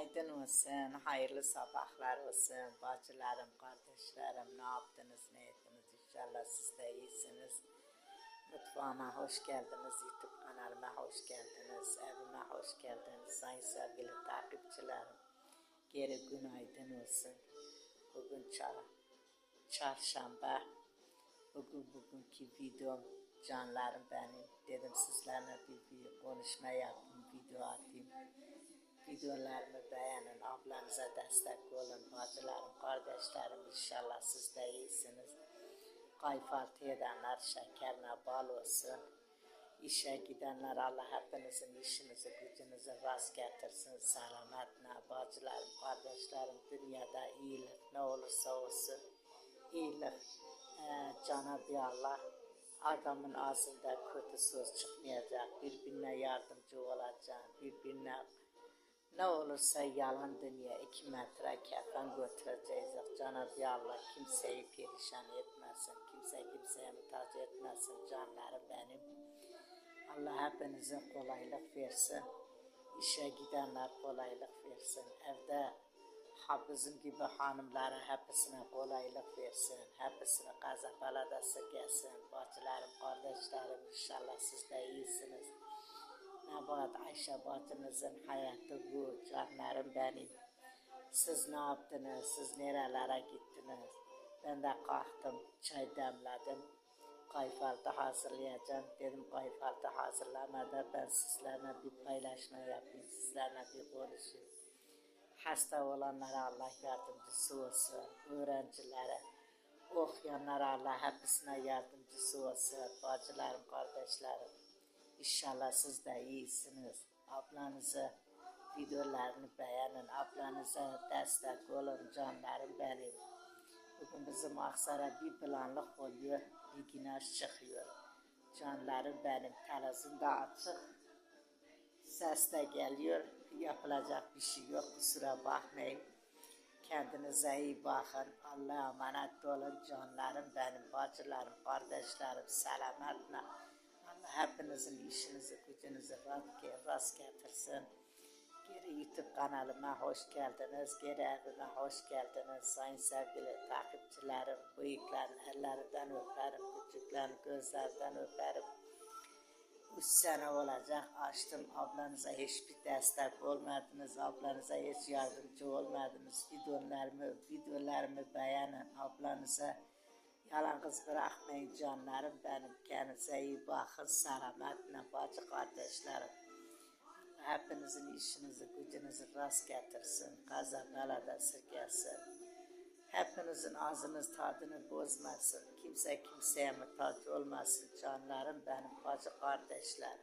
Günaydın olsun, hayırlı sabahlar olsun, bacılarım, kardeşlerim, ne yaptınız, ne ettiniz? İnşallah siz de iyisiniz. Mutfağıma hoş geldiniz, YouTube kanalıma hoş geldiniz, evime hoş geldiniz, sayın sevgili takipçilerim. Geri günaydın olsun. Bugün çarşamba, bugünkü videom canlarım benim. Dedim sizlerle bir konuşma yapayım, video atayım. Videolarımı beğenin, ablanıza destek olun, bacılarım, kardeşlerim, inşallah siz de iyisiniz. Kahvaltı edenler şekerine bal olsun. İşe gidenler Allah hepinizin işinizi, gücünüzü rast getirsin, selametle, bacılarım, kardeşlerim, dünyada iyilik ne olursa olsun, iyilik, Cenab-ı Allah, adamın ağzında kötü söz çıkmayacak, birbirine yardımcı olacak, birbirine ne olursa yalan dünya 2 metre kefen götüreceğiz. Cenab-ı Allah kimseyi perişan etmesin. Kimse kimseye muhtaç etmesin canlarım benim. Allah hepinize kolaylık versin. İşe gidenler kolaylık versin. Evde bizim gibi hanımlara hepsine kolaylık versin. Hepsine kaza baladası gelsin. Bacılarım, kardeşlerim, inşallah siz de iyisiniz. Nebat Ayşe bacınızın hayatı bu canlarım benim. Siz ne yaptınız? Siz nerelere gittiniz? Ben de kalktım, çay demledim. Kahvaltı hazırlayacağım. Dedim kahvaltı hazırlamada ben sizlerle bir paylaşma yapayım. Sizlerle bir konuşayım. Hasta olanlara Allah yardımcısı olsun. Öğrencilere, okuyanlara Allah hepsine yardımcısı olsun. Bacılarım, kardeşlerim. İnşallah siz de iyisiniz. Ablanızı videolarını beğenin. Ablanıza destek olun canlarım benim. Bugün bizim Aksaray'a bir planlık oluyor. Bir güneş çıkıyor. Canlarım benim. Televizyon da açık. Ses de geliyor. Yapılacak bir şey yok. Kusura bakmayın. Kendinize iyi bakın. Allah'a emanet olun canlarım benim. Bacılarım, kardeşlerim. Selametle. Allah hepinizin işinizi, gücünüzü rast getirsin. Geri YouTube kanalıma hoş geldiniz. Geri evime hoş geldiniz. Sayın sevgili takipçilerim, büyüklerin ellerinden öperim, küçüklerin gözlerden öperim. 3 sene olacak açtım. Ablanıza hiçbir destek olmadınız. Ablanıza hiç yardımcı olmadınız. Videolarımı beğenin. Ablanıza yalnız bırakmayın canlarım benim. Kendinize iyi bakın. Selametle bacı kardeşlerim. Hepinizin işinizi, gücünüzü rast getirsin. Kaza belada sirkesin. Hepinizin ağzınız tadını bozmasın. Kimse kimseye muhtaç olmasın canlarım benim, bacı kardeşlerim.